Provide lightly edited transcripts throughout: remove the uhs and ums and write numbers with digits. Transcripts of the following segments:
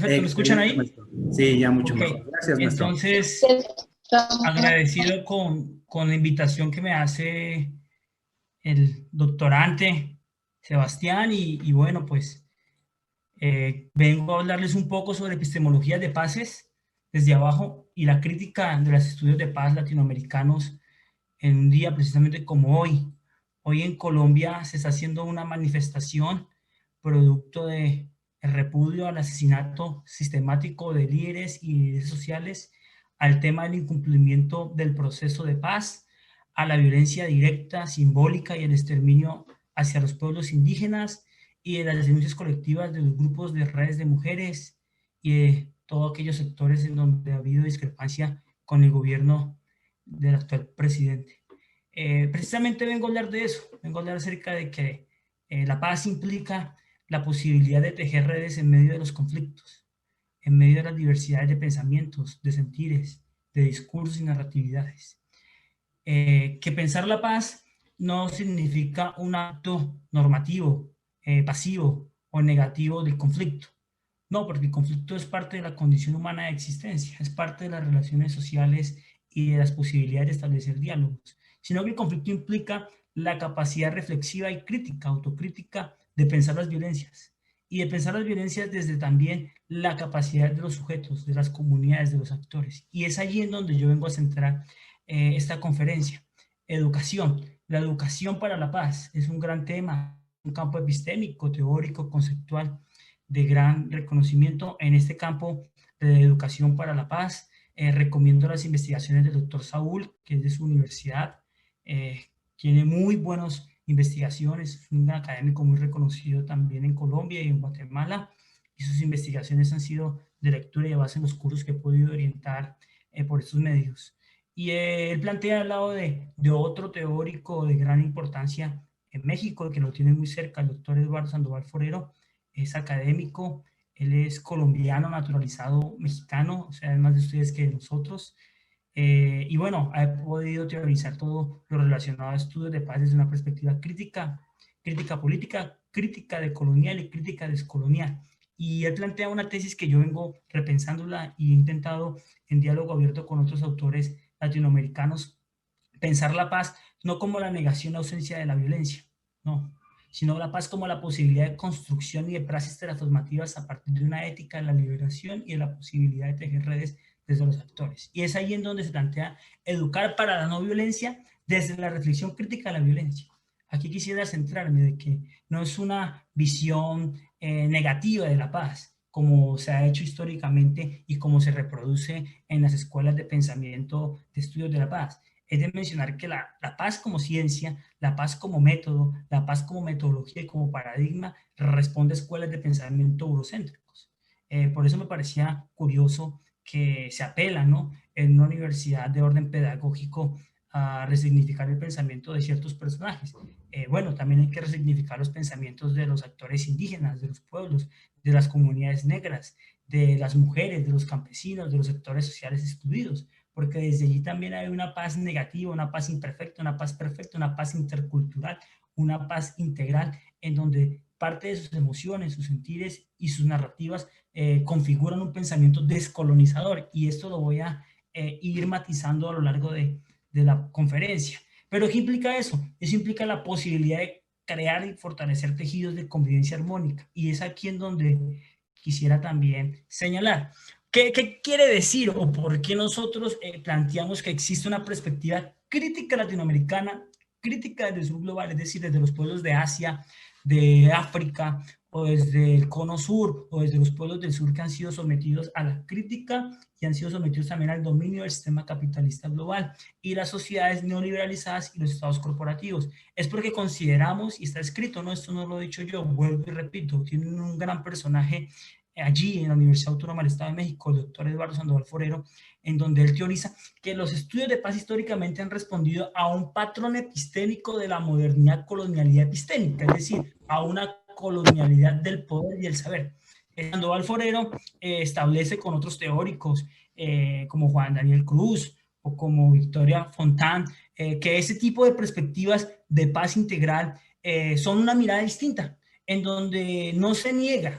perfecto. ¿Me escuchan Excelente, ahí? maestro. Sí, ya mucho Ok. mejor. Gracias, maestro. Entonces, agradecido con la invitación que me hace el doctorante Sebastián y bueno, pues vengo a hablarles un poco sobre epistemologías de paces desde abajo y la crítica de los estudios de paz latinoamericanos en un día precisamente como hoy. Hoy en Colombia se está haciendo una manifestación producto de el repudio al asesinato sistemático de líderes y líderes sociales, al tema del incumplimiento del proceso de paz, a la violencia directa, simbólica y el exterminio hacia los pueblos indígenas y de las denuncias colectivas de los grupos de redes de mujeres y de todos aquellos sectores en donde ha habido discrepancia con el gobierno del actual presidente. Precisamente vengo a hablar de eso, vengo a hablar acerca de que la paz implica la posibilidad de tejer redes en medio de los conflictos, en medio de las diversidades de pensamientos, de sentires, de discursos y narratividades. Que pensar la paz no significa un acto normativo, pasivo o negativo del conflicto. No, porque el conflicto es parte de la condición humana de existencia, es parte de las relaciones sociales y de las posibilidades de establecer diálogos, sino que el conflicto implica la capacidad reflexiva y crítica, autocrítica de pensar las violencias y de pensar las violencias desde también la capacidad de los sujetos, de las comunidades, de los actores. Y es allí en donde yo vengo a centrar esta conferencia. Educación. La educación para la paz es un gran tema, un campo epistémico, teórico, conceptual, de gran reconocimiento en este campo de educación para la paz. Recomiendo las investigaciones del doctor Saúl, que es de su universidad. Tiene muy buenas investigaciones, es un académico muy reconocido también en Colombia y en Guatemala, y sus investigaciones han sido de lectura y de base en los cursos que he podido orientar por estos medios. Y él plantea al lado de otro teórico de gran importancia en México, que lo tiene muy cerca, el doctor Eduardo Sandoval Forero, es académico, él es colombiano naturalizado mexicano, o sea, es más de ustedes que de nosotros. Y bueno, ha podido teorizar todo lo relacionado a estudios de paz desde una perspectiva crítica, crítica política, crítica decolonial y crítica descolonial. Y él plantea una tesis que yo vengo repensándola y he intentado en diálogo abierto con otros autores latinoamericanos pensar la paz no como la negación o ausencia de la violencia, no, sino la paz como la posibilidad de construcción y de praxis transformativas a partir de una ética de la liberación y de la posibilidad de tejer redes desde los actores. Y es ahí en donde se plantea educar para la no violencia desde la reflexión crítica de la violencia. Aquí quisiera centrarme de que no es una visión negativa de la paz, como se ha hecho históricamente y como se reproduce en las escuelas de pensamiento de estudios de la paz. Es de mencionar que la paz como ciencia, la paz como método, la paz como metodología y como paradigma responde a escuelas de pensamiento eurocéntricos. Por eso me parecía curioso que se apela, ¿no?, en una universidad de orden pedagógico a resignificar el pensamiento de ciertos personajes. Bueno, también hay que resignificar los pensamientos de los actores indígenas, de los pueblos, de las comunidades negras, de las mujeres, de los campesinos, de los sectores sociales excluidos, porque desde allí también hay una paz negativa, una paz imperfecta, una paz perfecta, una paz intercultural, una paz integral, en donde parte de sus emociones, sus sentires y sus narrativas configuran un pensamiento descolonizador, y esto lo voy a ir matizando a lo largo de la conferencia. Pero ¿qué implica eso? Eso implica la posibilidad de crear y fortalecer tejidos de convivencia armónica, y es aquí en donde quisiera también señalar. ¿Qué quiere decir o por qué nosotros planteamos que existe una perspectiva crítica latinoamericana, crítica desde el sur global, es decir, desde los pueblos de Asia, de África, o desde el cono sur, o desde los pueblos del sur que han sido sometidos a la crítica y han sido sometidos también al dominio del sistema capitalista global y las sociedades neoliberalizadas y los estados corporativos? Es porque consideramos, y está escrito, no, esto no lo he dicho yo, vuelvo y repito, tienen un gran personaje allí en la Universidad Autónoma del Estado de México, el doctor Eduardo Sandoval Forero, en donde él teoriza que los estudios de paz históricamente han respondido a un patrón epistémico de la modernidad, colonialidad epistémica, es decir, a una colonialidad del poder y el saber. Sandoval Forero establece con otros teóricos como Juan Daniel Cruz o como Victoria Fontán que ese tipo de perspectivas de paz integral son una mirada distinta, en donde no se niega,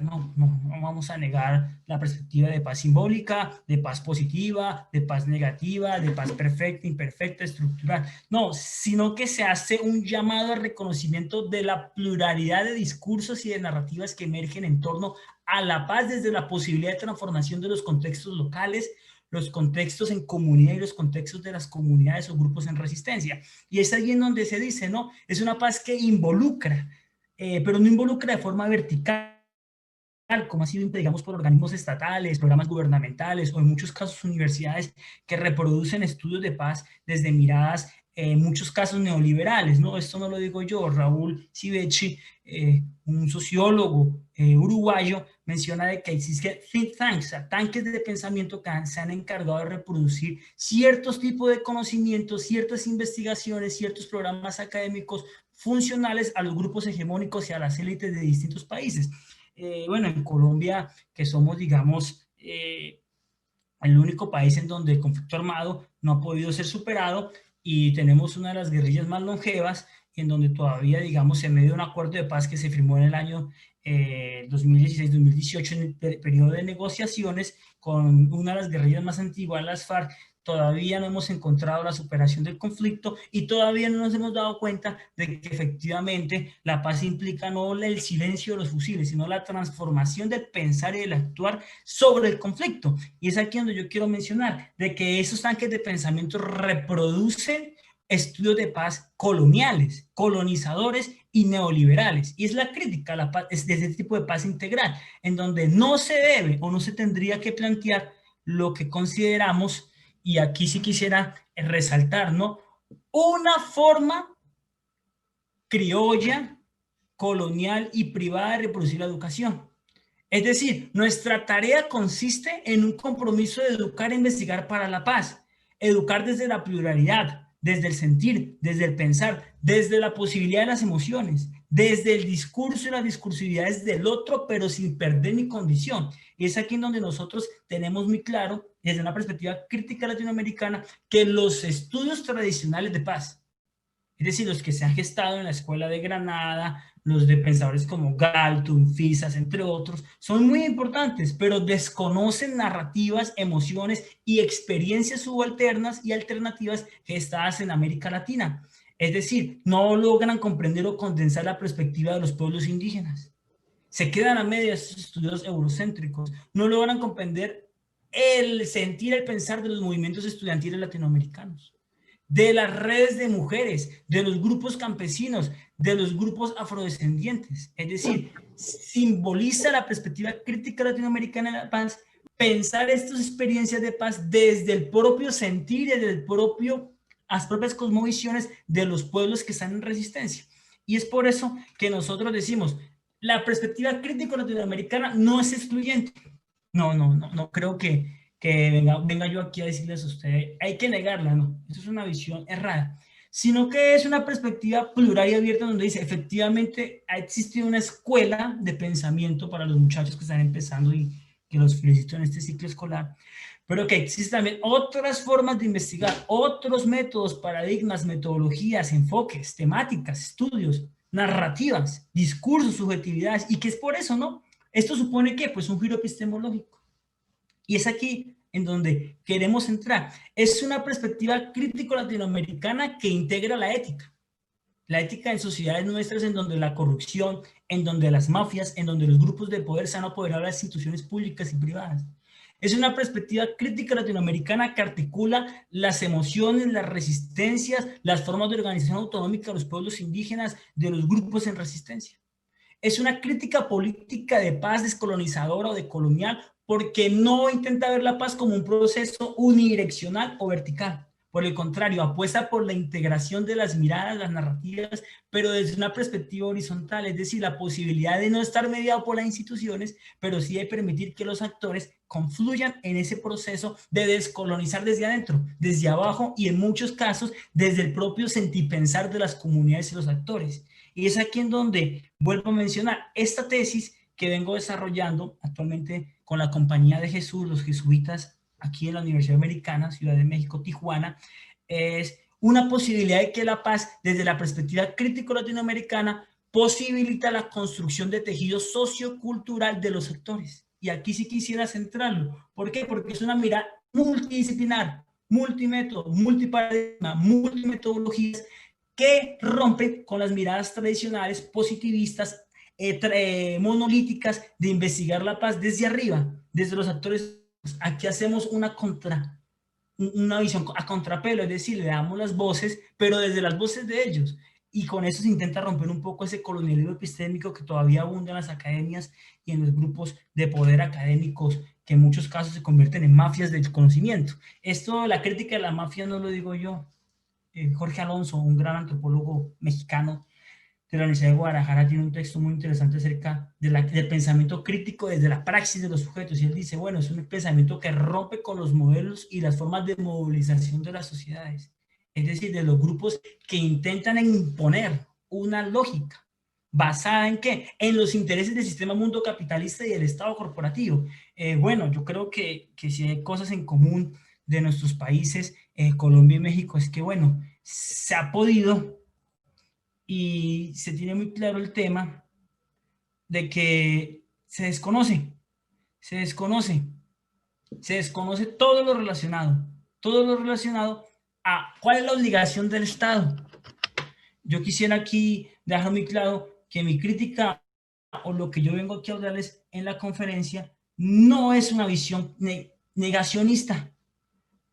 vamos a negar la perspectiva de paz simbólica, de paz positiva, de paz negativa, de paz perfecta, imperfecta, estructural. No, sino que se hace un llamado al reconocimiento de la pluralidad de discursos y de narrativas que emergen en torno a la paz desde la posibilidad de transformación de los contextos locales, los contextos en comunidad y los contextos de las comunidades o grupos en resistencia. Y es allí en donde se dice, ¿no? Es una paz que involucra, pero no involucra de forma vertical, como ha sido, digamos, por organismos estatales, programas gubernamentales o en muchos casos universidades que reproducen estudios de paz desde miradas, en muchos casos neoliberales, ¿no? Esto no lo digo yo, Raúl Civechi, un sociólogo uruguayo, menciona de que existen think tanks, o sea, tanques de pensamiento que se han encargado de reproducir ciertos tipos de conocimientos, ciertas investigaciones, ciertos programas académicos funcionales a los grupos hegemónicos y a las élites de distintos países. Bueno, en Colombia, que somos, digamos, el único país en donde el conflicto armado no ha podido ser superado y tenemos una de las guerrillas más longevas, en donde todavía, digamos, en medio de un acuerdo de paz que se firmó en el año 2016-2018, en el periodo de negociaciones, con una de las guerrillas más antiguas, las FARC, todavía no hemos encontrado la superación del conflicto y todavía no nos hemos dado cuenta de que efectivamente la paz implica no el silencio de los fusiles, sino la transformación del pensar y del actuar sobre el conflicto. Y es aquí donde yo quiero mencionar de que esos tanques de pensamiento reproducen estudios de paz coloniales, colonizadores y neoliberales. Y es la crítica a la paz, es de ese tipo de paz integral, en donde no se debe o no se tendría que plantear lo que consideramos, y aquí sí quisiera resaltar, ¿no? Una forma criolla, colonial y privada de reproducir la educación. Es decir, nuestra tarea consiste en un compromiso de educar e investigar para la paz, educar desde la pluralidad, desde el sentir, desde el pensar, desde la posibilidad de las emociones, desde el discurso y las discursividades del otro, pero sin perder mi condición. Y es aquí en donde nosotros tenemos muy claro, desde una perspectiva crítica latinoamericana, que los estudios tradicionales de paz, es decir, los que se han gestado en la Escuela de Granada, los de pensadores como Galton, Fisas, entre otros, son muy importantes, pero desconocen narrativas, emociones y experiencias subalternas y alternativas gestadas en América Latina. Es decir, no logran comprender o condensar la perspectiva de los pueblos indígenas. Se quedan a medias estos estudios eurocéntricos, no logran comprender el sentir, el pensar de los movimientos estudiantiles latinoamericanos, de las redes de mujeres, de los grupos campesinos, de los grupos afrodescendientes. Es decir, simboliza la perspectiva crítica latinoamericana de la paz, pensar estas experiencias de paz desde el propio sentir, desde el propio, las propias cosmovisiones de los pueblos que están en resistencia. Y es por eso que nosotros decimos, la perspectiva crítica latinoamericana no es excluyente. No creo que venga yo aquí a decirles a ustedes, hay que negarla, no, eso es una visión errada, sino que es una perspectiva plural y abierta donde dice, efectivamente ha existido una escuela de pensamiento para los muchachos que están empezando y que los felicito en este ciclo escolar, pero que existen también otras formas de investigar, otros métodos, paradigmas, metodologías, enfoques, temáticas, estudios, narrativas, discursos, subjetividades, y que es por eso, ¿no? Esto supone que, pues, un giro epistemológico. Y es aquí en donde queremos entrar. Es una perspectiva crítico latinoamericana que integra la ética en sociedades nuestras en donde la corrupción, en donde las mafias, en donde los grupos de poder se han apoderado de las instituciones públicas y privadas. Es una perspectiva crítica latinoamericana que articula las emociones, las resistencias, las formas de organización autonómica de los pueblos indígenas, de los grupos en resistencia. Es una crítica política de paz descolonizadora o decolonial porque no intenta ver la paz como un proceso unidireccional o vertical. Por el contrario, apuesta por la integración de las miradas, las narrativas, pero desde una perspectiva horizontal, es decir, la posibilidad de no estar mediado por las instituciones, pero sí de permitir que los actores confluyan en ese proceso de descolonizar desde adentro, desde abajo y en muchos casos desde el propio sentipensar de las comunidades y los actores. Y es aquí en donde vuelvo a mencionar esta tesis que vengo desarrollando actualmente con la Compañía de Jesús, los jesuitas, aquí en la Universidad Americana, Ciudad de México, Tijuana, es una posibilidad de que la paz, desde la perspectiva crítico latinoamericana, posibilita la construcción de tejido sociocultural de los sectores. Y aquí sí quisiera centrarlo. ¿Por qué? Porque es una mirada multidisciplinar, multimétodo, multiparadigma, multimetodologías que rompen con las miradas tradicionales, positivistas, monolíticas de investigar la paz desde arriba, desde los actores. Aquí hacemos una visión a contrapelo, es decir, le damos las voces, pero desde las voces de ellos. Y con eso se intenta romper un poco ese colonialismo epistémico que todavía abunda en las academias y en los grupos de poder académicos, que en muchos casos se convierten en mafias del conocimiento. Esto, la crítica de la mafia no lo digo yo. Jorge Alonso, un gran antropólogo mexicano de la Universidad de Guadalajara, tiene un texto muy interesante acerca del pensamiento crítico desde la praxis de los sujetos, y él dice, bueno, es un pensamiento que rompe con los modelos y las formas de movilización de las sociedades, es decir, de los grupos que intentan imponer una lógica basada en ¿qué? En los intereses del sistema mundo capitalista y del Estado corporativo. Bueno, yo creo que si hay cosas en común de nuestros países, Colombia y México, es que, bueno, se ha podido y se tiene muy claro el tema de que se desconoce, se desconoce todo lo relacionado a cuál es la obligación del Estado. Yo quisiera aquí dejar muy claro que mi crítica o lo que yo vengo aquí a hablarles en la conferencia no es una visión negacionista,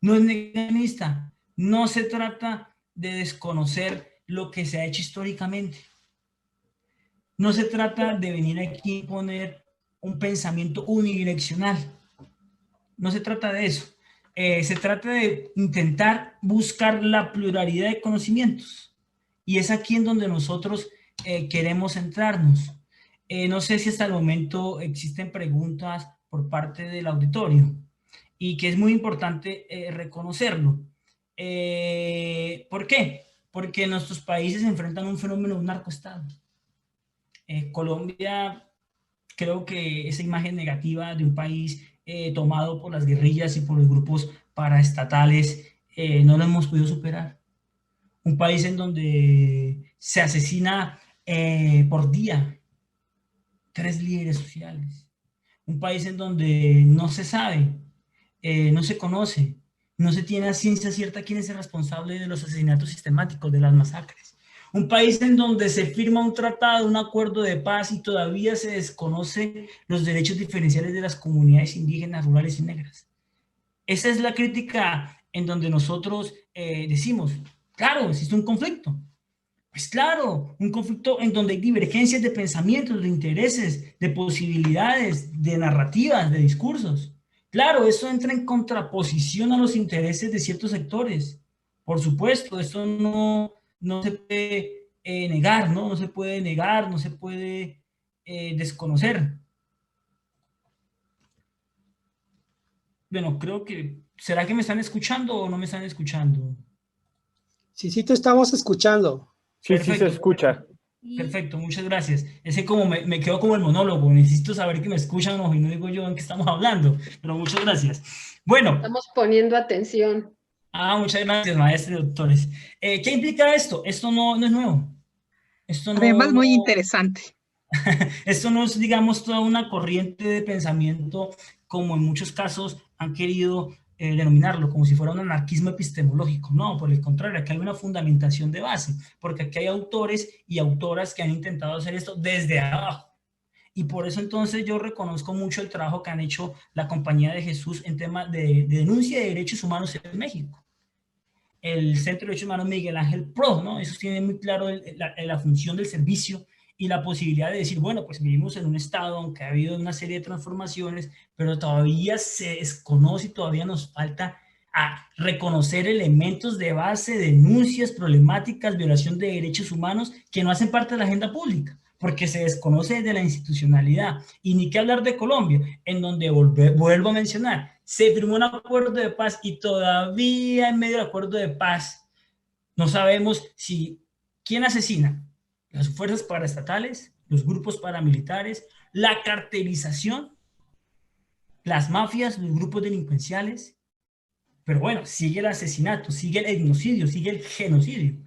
no es negacionista, no se trata de desconocer lo que se ha hecho históricamente. No se trata de venir aquí a poner un pensamiento unidireccional. No se trata de eso. Se trata de intentar buscar la pluralidad de conocimientos. Y es aquí en donde nosotros queremos centrarnos. No sé si hasta el momento existen preguntas por parte del auditorio y que es muy importante reconocerlo. ¿Por qué? Porque nuestros países se enfrentan a un fenómeno de un narcoestado. Colombia, creo que esa imagen negativa de un país tomado por las guerrillas y por los grupos paraestatales no lo hemos podido superar. Un país en donde se asesina por día 3 líderes sociales. Un país en donde no se sabe, no se conoce, no se tiene a ciencia cierta quién es el responsable de los asesinatos sistemáticos, de las masacres. Un país en donde se firma un tratado, un acuerdo de paz y todavía se desconoce los derechos diferenciales de las comunidades indígenas, rurales y negras. Esa es la crítica en donde nosotros decimos, claro, existe un conflicto. Pues claro, un conflicto en donde hay divergencias de pensamientos, de intereses, de posibilidades, de narrativas, de discursos. Claro, eso entra en contraposición a los intereses de ciertos sectores. Por supuesto, esto no se puede negar, ¿no? No se puede negar, no se puede desconocer. Bueno, creo que, ¿será que me están escuchando o no me están escuchando? Sí, sí te estamos escuchando. Sí, sí se escucha. Perfecto, muchas gracias. Ese como me quedo como el monólogo, necesito saber que me escuchan o y no digo yo en qué estamos hablando, pero muchas gracias. Bueno. Estamos poniendo atención. Muchas gracias, maestros y doctores. ¿Qué implica esto? Esto no es nuevo. Esto Además, muy interesante. Esto no es, digamos, toda una corriente de pensamiento como en muchos casos han querido denominarlo, como si fuera un anarquismo epistemológico. No, por el contrario, aquí hay una fundamentación de base, porque aquí hay autores y autoras que han intentado hacer esto desde abajo. Y por eso entonces yo reconozco mucho el trabajo que han hecho la Compañía de Jesús en temas de denuncia de derechos humanos en México. El Centro de Derechos Humanos Miguel Ángel Pro, ¿no? Eso tiene muy claro la función del servicio y la posibilidad de decir, bueno, pues vivimos en un estado aunque ha habido una serie de transformaciones, pero todavía se desconoce y todavía nos falta a reconocer elementos de base, denuncias, problemáticas, violación de derechos humanos que no hacen parte de la agenda pública, porque se desconoce desde la institucionalidad. Y ni qué hablar de Colombia, en donde vuelvo a mencionar, se firmó un acuerdo de paz y todavía en medio del acuerdo de paz no sabemos si quién asesina. Las fuerzas paraestatales, los grupos paramilitares, la cartelización, las mafias, los grupos delincuenciales. Pero bueno, sigue el asesinato, sigue el etnocidio, sigue el genocidio.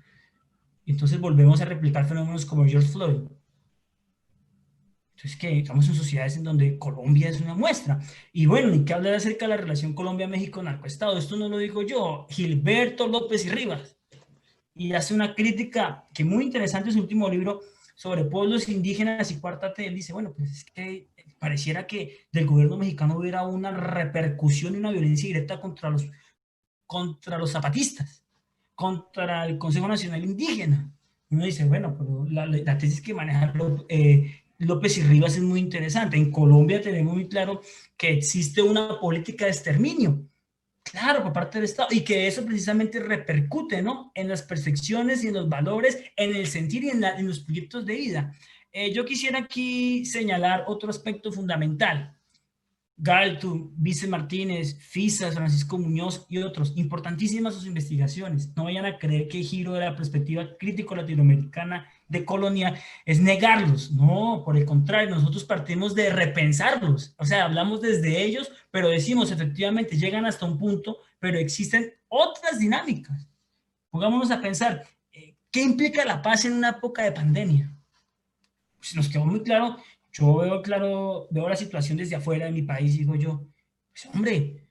Entonces volvemos a replicar fenómenos como George Floyd. Entonces, que estamos en sociedades en donde Colombia es una muestra. Y bueno, ni que hablar acerca de la relación Colombia-México-narcoestado. Esto no lo digo yo, Gilberto López y Rivas. Y hace una crítica que muy interesante en su último libro sobre pueblos indígenas y Cuarta T. Él dice, bueno, pues es que pareciera que del gobierno mexicano hubiera una repercusión y una violencia directa contra los zapatistas, contra el Consejo Nacional Indígena. Uno dice, bueno, pero la tesis que maneja López y Rivas es muy interesante. En Colombia tenemos muy claro que existe una política de exterminio, claro, por parte del Estado, y que eso precisamente repercute, ¿no?, en las percepciones y en los valores, en el sentir y en los proyectos de vida. Yo quisiera aquí señalar otro aspecto fundamental. Galtung, Vice Martínez, Fisas, Francisco Muñoz y otros, importantísimas sus investigaciones. No vayan a creer que el giro de la perspectiva crítico latinoamericana de colonia es negarlos. No, por el contrario, nosotros partimos de repensarlos. O sea, hablamos desde ellos, pero decimos efectivamente llegan hasta un punto, pero existen otras dinámicas. Pongámonos a pensar, ¿qué implica la paz en una época de pandemia? Pues nos quedó muy claro. Yo veo la situación desde afuera de mi país y digo yo, pues hombre,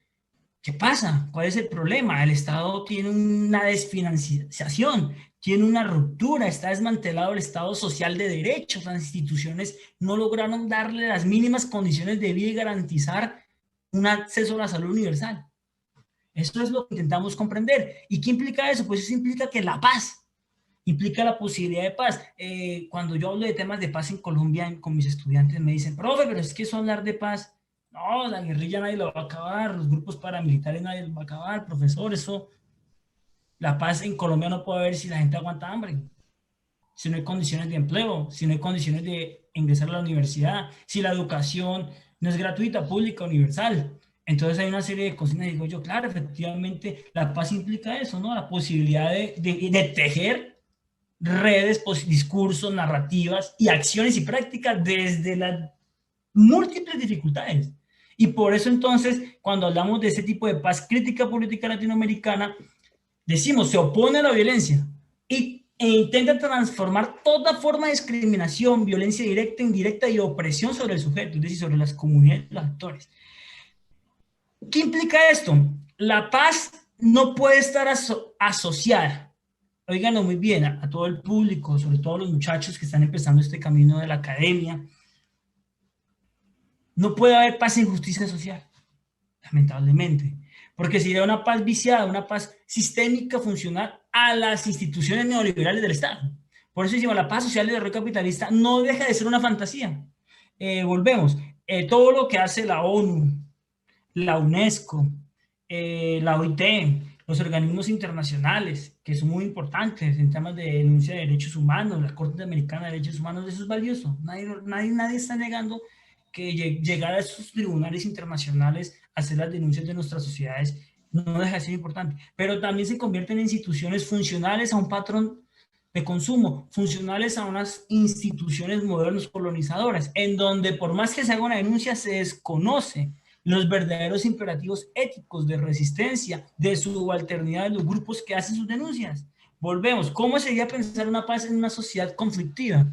¿qué pasa? ¿Cuál es el problema? El Estado tiene una desfinanciación, tiene una ruptura, está desmantelado el Estado social de derechos, las instituciones no lograron darle las mínimas condiciones de vida y garantizar un acceso a la salud universal. Eso es lo que intentamos comprender. ¿Y qué implica eso? Pues eso implica que la paz implica la posibilidad de paz. Cuando yo hablo de temas de paz en Colombia con mis estudiantes me dicen, profe, pero es que eso hablar de paz, no, la guerrilla nadie lo va a acabar, los grupos paramilitares nadie lo va a acabar, profesor, eso, la paz en Colombia no puede haber si la gente aguanta hambre, si no hay condiciones de empleo, si no hay condiciones de ingresar a la universidad, si la educación no es gratuita, pública, universal. Entonces hay una serie de cosas, y digo yo, claro, efectivamente, la paz implica eso, ¿no? La posibilidad de tejer redes, discursos, narrativas y acciones y prácticas desde las múltiples dificultades. Y por eso entonces, cuando hablamos de ese tipo de paz crítica política latinoamericana, decimos, se opone a la violencia e intenta transformar toda forma de discriminación, violencia directa, indirecta y opresión sobre el sujeto, es decir, sobre las comunidades y los actores. ¿Qué implica esto? La paz no puede estar asociada, óiganlo muy bien, a todo el público, sobre todo a los muchachos que están empezando este camino de la academia. No puede haber paz sin justicia social, lamentablemente, porque sería una paz viciada, una paz sistémica funcional a las instituciones neoliberales del Estado. Por eso decimos, la paz social y el desarrollo capitalista no deja de ser una fantasía. Volvemos, todo lo que hace la ONU, la UNESCO, la OIT, los organismos internacionales, que son muy importantes en temas de denuncia de derechos humanos, la Corte Americana de Derechos Humanos, eso es valioso. Nadie está negando que llegar a esos tribunales internacionales a hacer las denuncias de nuestras sociedades no deja de ser importante, pero también se convierten en instituciones funcionales a un patrón de consumo, funcionales a unas instituciones modernas colonizadoras, en donde por más que se haga una denuncia se desconoce los verdaderos imperativos éticos de resistencia, de subalternidad de los grupos que hacen sus denuncias. Volvemos, ¿cómo sería pensar una paz en una sociedad conflictiva?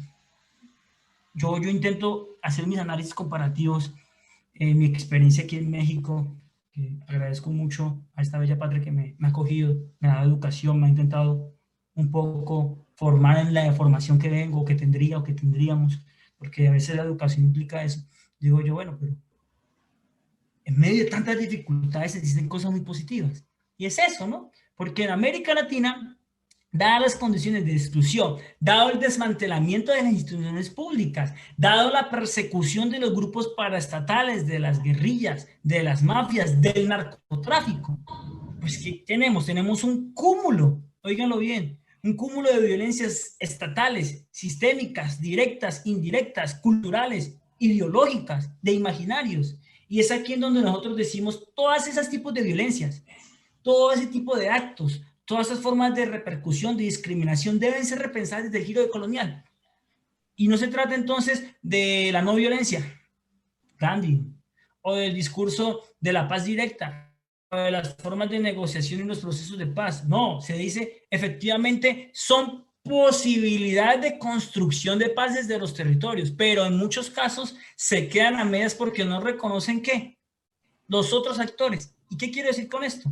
Yo intento hacer mis análisis comparativos, mi experiencia aquí en México, que agradezco mucho a esta bella patria que me ha acogido, me ha dado educación, me ha intentado un poco formar en la formación que vengo, que tendría o que tendríamos, porque a veces la educación implica eso. Digo yo, bueno, pero en medio de tantas dificultades existen cosas muy positivas. Y es eso, ¿no? Porque en América Latina, dadas las condiciones de exclusión, dado el desmantelamiento de las instituciones públicas, dado la persecución de los grupos paraestatales, de las guerrillas, de las mafias, del narcotráfico, pues ¿qué tenemos? Tenemos un cúmulo, óiganlo bien, un cúmulo de violencias estatales, sistémicas, directas, indirectas, culturales, ideológicas, de imaginarios. Y es aquí en donde nosotros decimos todas esas tipos de violencias, todo ese tipo de actos, todas esas formas de repercusión, de discriminación deben ser repensadas desde el giro colonial. Y no se trata entonces de la no violencia, Gandhi, o del discurso de la paz directa, o de las formas de negociación y los procesos de paz. No, se dice efectivamente son posibilidad de construcción de paz desde los territorios, pero en muchos casos se quedan a medias porque no reconocen ¿qué? Los otros actores. ¿Y qué quiero decir con esto?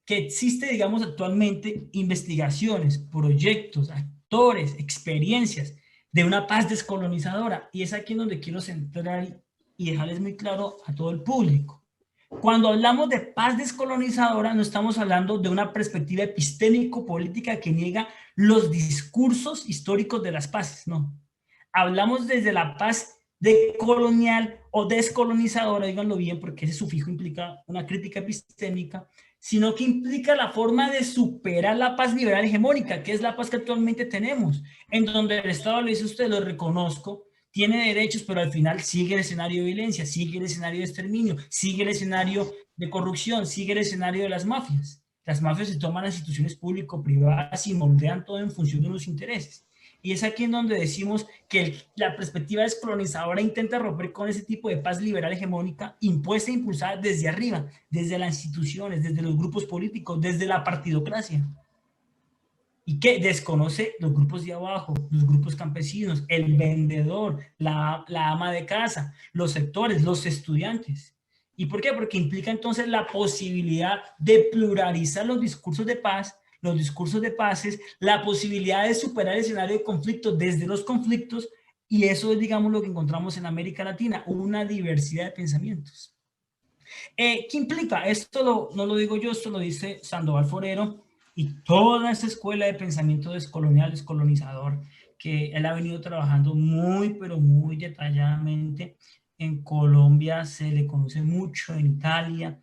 Que existe, digamos, actualmente investigaciones, proyectos, actores, experiencias de una paz descolonizadora. Y es aquí en donde quiero centrar y dejarles muy claro a todo el público. Cuando hablamos de paz descolonizadora, no estamos hablando de una perspectiva epistémico-política que niega los discursos históricos de las paces, no. Hablamos desde la paz decolonial o descolonizadora, díganlo bien, porque ese sufijo implica una crítica epistémica, sino que implica la forma de superar la paz liberal hegemónica, que es la paz que actualmente tenemos, en donde el Estado le dice a usted, lo reconozco, tiene derechos, pero al final sigue el escenario de violencia, sigue el escenario de exterminio, sigue el escenario de corrupción, sigue el escenario de las mafias. Las mafias se toman las instituciones público-privadas y moldean todo en función de unos intereses. Y es aquí en donde decimos que la perspectiva descolonizadora intenta romper con ese tipo de paz liberal hegemónica impuesta e impulsada desde arriba, desde las instituciones, desde los grupos políticos, desde la partidocracia. Y que desconoce los grupos de abajo, los grupos campesinos, el vendedor, la ama de casa, los sectores, los estudiantes. ¿Y por qué? Porque implica entonces la posibilidad de pluralizar los discursos de paz, los discursos de paces, la posibilidad de superar el escenario de conflicto desde los conflictos, y eso es, digamos, lo que encontramos en América Latina, una diversidad de pensamientos. ¿Qué implica? Esto no lo digo yo, esto lo dice Sandoval Forero, y toda esa escuela de pensamiento descolonial, descolonizador, que él ha venido trabajando muy, pero muy detalladamente. En Colombia se le conoce mucho, en Italia,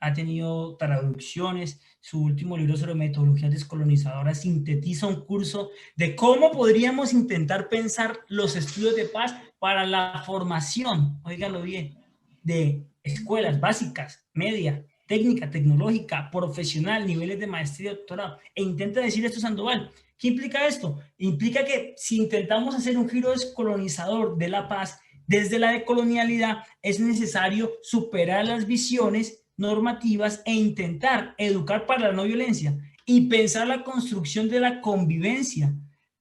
ha tenido traducciones. Su último libro sobre metodologías descolonizadoras sintetiza un curso de cómo podríamos intentar pensar los estudios de paz para la formación, óiganlo bien, de escuelas básicas, media, técnica, tecnológica, profesional, niveles de maestría, doctorado. E intenta decir esto Sandoval. ¿Qué implica esto? Implica que si intentamos hacer un giro descolonizador de la paz, desde la decolonialidad, es necesario superar las visiones normativas e intentar educar para la no violencia y pensar la construcción de la convivencia,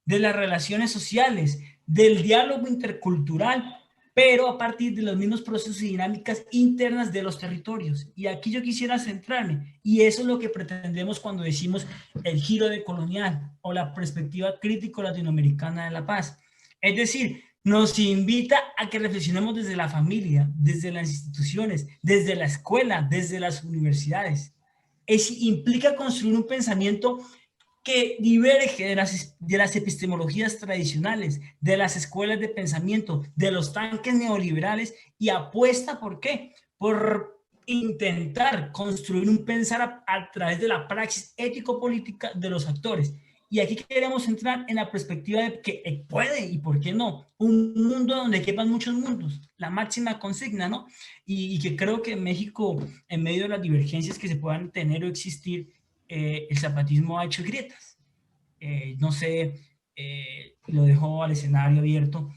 de las relaciones sociales, del diálogo intercultural, pero a partir de los mismos procesos y dinámicas internas de los territorios. Y aquí yo quisiera centrarme, y eso es lo que pretendemos cuando decimos el giro decolonial o la perspectiva crítico-latinoamericana de la paz. Es decir, nos invita a que reflexionemos desde la familia, desde las instituciones, desde la escuela, desde las universidades. Implica construir un pensamiento que diverge de las epistemologías tradicionales, de las escuelas de pensamiento, de los tanques neoliberales, y apuesta ¿por qué? Por intentar construir un pensar a través de la praxis ético-política de los actores. Y aquí queremos entrar en la perspectiva de que puede, y por qué no, un mundo donde quepan muchos mundos, la máxima consigna, ¿no? Y que creo que en México, en medio de las divergencias que se puedan tener o existir, el zapatismo ha hecho grietas. No sé, lo dejo al escenario abierto.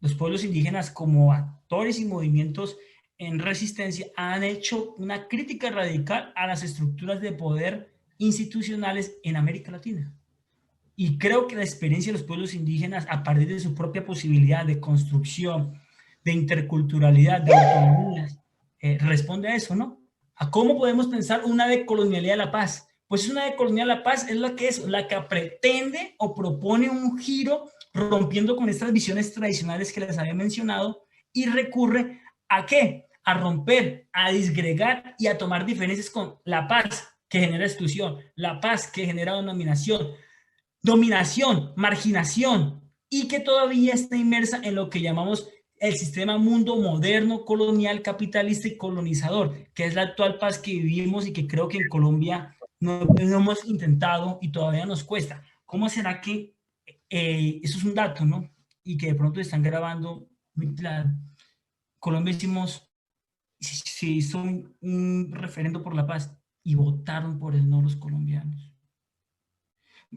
Los pueblos indígenas como actores y movimientos en resistencia han hecho una crítica radical a las estructuras de poder institucionales en América Latina. Y creo que la experiencia de los pueblos indígenas, a partir de su propia posibilidad de construcción, de interculturalidad, de autonomías, responde a eso, ¿no? ¿A cómo podemos pensar una decolonialidad de la paz? Pues una decolonialidad de la paz es la que pretende o propone un giro rompiendo con estas visiones tradicionales que les había mencionado y recurre ¿a qué? A romper, a disgregar y a tomar diferencias con la paz que genera exclusión, la paz que genera dominación, marginación, y que todavía está inmersa en lo que llamamos el sistema mundo moderno, colonial, capitalista y colonizador, que es la actual paz que vivimos y que creo que en Colombia no hemos intentado y todavía nos cuesta. ¿Cómo será que eso es un dato, ¿no? Y que de pronto están grabando muy claro. Colombia se hizo un referendo por la paz y votaron por el no los colombianos.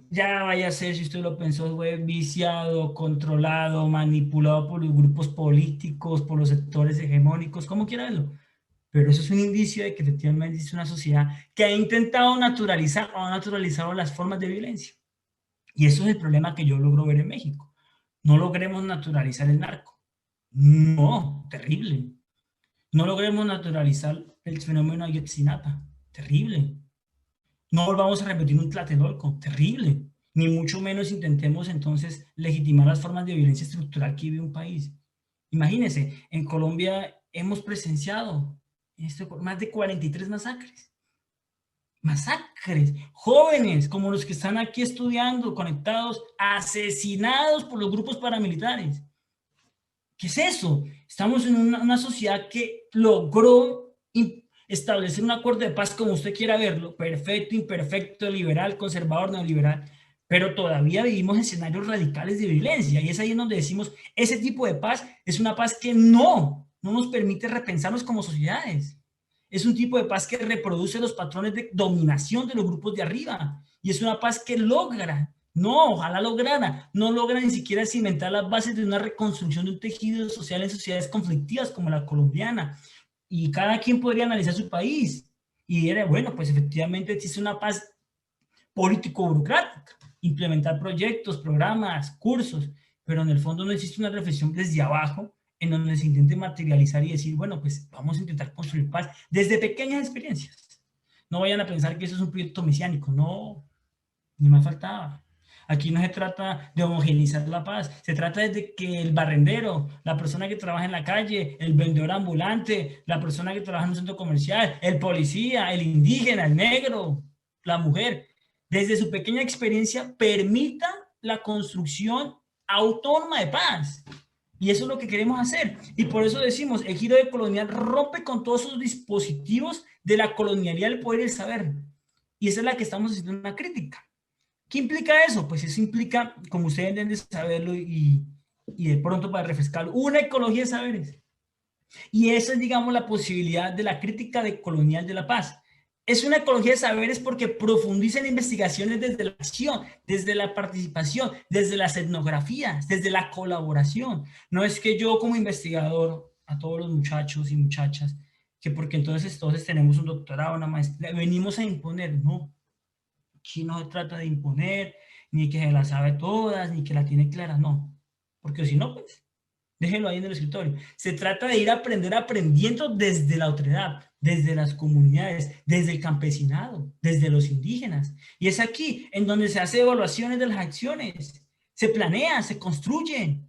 Ya vaya a ser, si usted lo pensó, fue viciado, controlado, manipulado por los grupos políticos, por los sectores hegemónicos, como quiera verlo. Pero eso es un indicio de que efectivamente es una sociedad que ha intentado naturalizar o ha naturalizado las formas de violencia. Y eso es el problema que yo logro ver en México. No logremos naturalizar el narco. No, terrible. No logremos naturalizar el fenómeno Ayotzinapa. Terrible. No volvamos a repetir un Tlatelolco. Terrible. Ni mucho menos intentemos entonces legitimar las formas de violencia estructural que vive un país. Imagínense, en Colombia hemos presenciado más de 43 masacres. Masacres, jóvenes como los que están aquí estudiando, conectados, asesinados por los grupos paramilitares. ¿Qué es eso? Estamos en una sociedad que logró establecer un acuerdo de paz como usted quiera verlo, perfecto, imperfecto, liberal, conservador, neoliberal, pero todavía vivimos escenarios radicales de violencia, y es ahí en donde decimos, ese tipo de paz es una paz que no nos permite repensarnos como sociedades. Es un tipo de paz que reproduce los patrones de dominación de los grupos de arriba, y es una paz que logra, no, ojalá lograra, no logra ni siquiera cimentar las bases de una reconstrucción de un tejido social en sociedades conflictivas como la colombiana, y cada quien podría analizar su país, y era, bueno, pues efectivamente existe una paz político-burocrática, implementar proyectos, programas, cursos, pero en el fondo no existe una reflexión desde abajo en donde se intente materializar y decir, bueno, pues vamos a intentar construir paz desde pequeñas experiencias. No vayan a pensar que eso es un proyecto mesiánico, no, ni más faltaba. Aquí no se trata de homogeneizar la paz, se trata de que el barrendero, la persona que trabaja en la calle, el vendedor ambulante, la persona que trabaja en un centro comercial, el policía, el indígena, el negro, la mujer, desde su pequeña experiencia permita la construcción autónoma de paz. Y eso es lo que queremos hacer. Y por eso decimos, el giro de colonial rompe con todos esos dispositivos de la colonialidad del poder y el saber. Y esa es la que estamos haciendo una crítica. ¿Qué implica eso? Pues eso implica, como ustedes deben de saberlo y de pronto para refrescarlo, una ecología de saberes. Y esa es, digamos, la posibilidad de la crítica decolonial de la paz. Es una ecología de saberes porque profundiza en investigaciones desde la acción, desde la participación, desde las etnografías, desde la colaboración. No es que yo como investigador, a todos los muchachos y muchachas, que porque entonces todos tenemos un doctorado, una maestría, venimos a imponer, no. Aquí no se trata de imponer, ni que se la sabe todas, ni que la tiene clara, no. Porque si no, pues, déjenlo ahí en el escritorio. Se trata de ir a aprender aprendiendo desde la otredad, desde las comunidades, desde el campesinado, desde los indígenas. Y es aquí en donde se hace evaluaciones de las acciones, se planea, se construye,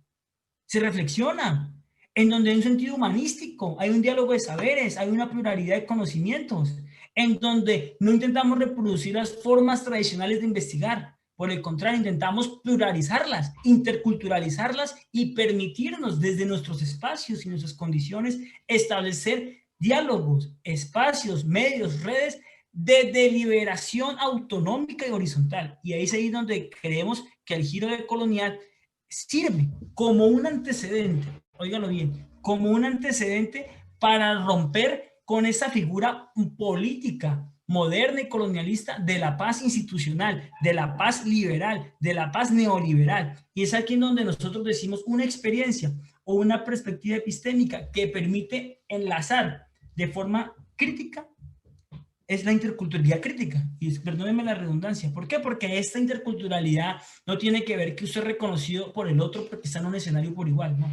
se reflexiona, en donde hay un sentido humanístico, hay un diálogo de saberes, hay una pluralidad de conocimientos, en donde no intentamos reproducir las formas tradicionales de investigar, por el contrario, intentamos pluralizarlas, interculturalizarlas y permitirnos desde nuestros espacios y nuestras condiciones establecer diálogos, espacios, medios, redes de deliberación autonómica y horizontal. Y ahí es ahí donde creemos que el giro decolonial sirve como un antecedente, óigalo bien, como un antecedente para romper con esa figura política moderna y colonialista de la paz institucional, de la paz liberal, de la paz neoliberal. Y es aquí en donde nosotros decimos una experiencia o una perspectiva epistémica que permite enlazar de forma crítica es la interculturalidad crítica, y perdónenme la redundancia. ¿Por qué? Porque esta interculturalidad no tiene que ver que usted es reconocido por el otro porque está en un escenario por igual, ¿no?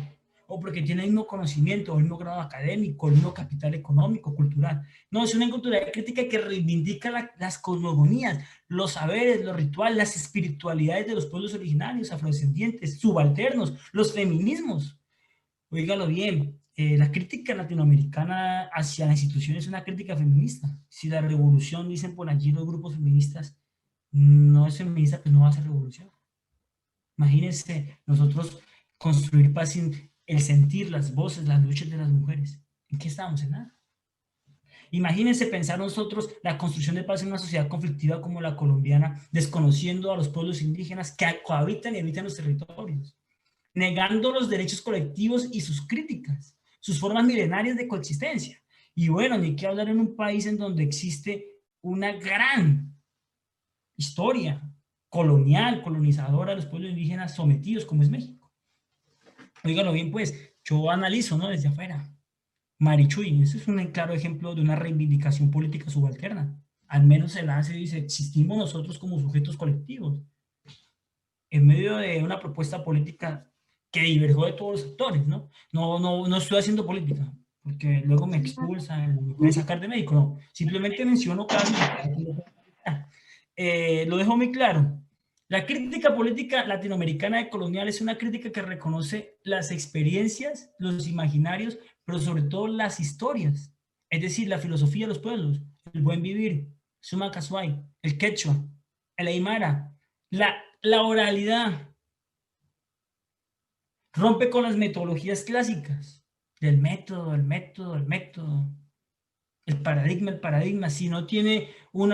O porque tiene el mismo conocimiento, o el mismo grado académico, el mismo capital económico, cultural. No, es una interculturalidad crítica que reivindica las cosmogonías, los saberes, los rituales, las espiritualidades de los pueblos originarios, afrodescendientes, subalternos, los feminismos. Oígalo bien, la crítica latinoamericana hacia la institución es una crítica feminista. Si la revolución, dicen por allí los grupos feministas, no es feminista, pues no va a ser revolución. Imagínense nosotros construir paz sin el sentir, las voces, las luchas de las mujeres. ¿En qué estamos? En nada. Imagínense pensar nosotros la construcción de paz en una sociedad conflictiva como la colombiana, desconociendo a los pueblos indígenas que cohabitan y habitan los territorios, negando los derechos colectivos y sus críticas, sus formas milenarias de coexistencia. Y bueno, ni qué hablar en un país en donde existe una gran historia colonial, colonizadora de los pueblos indígenas sometidos, como es México. Óigalo bien, pues, yo analizo, ¿no? Desde afuera. Marichuy, ese es un claro ejemplo de una reivindicación política subalterna. Al menos se la hace y dice, existimos nosotros como sujetos colectivos. en medio de una propuesta política que divergió de todos los actores, ¿no? No estoy haciendo política, porque luego me expulsan, me pueden sacar de médico, no. Simplemente menciono casos. Lo dejo muy claro. La crítica política latinoamericana de colonial es una crítica que reconoce las experiencias, los imaginarios, pero sobre todo las historias. Es decir, la filosofía de los pueblos, el buen vivir, Suma Casuay, el quechua, el aymara, la oralidad. Rompe con las metodologías clásicas del método, el paradigma. Si no tiene una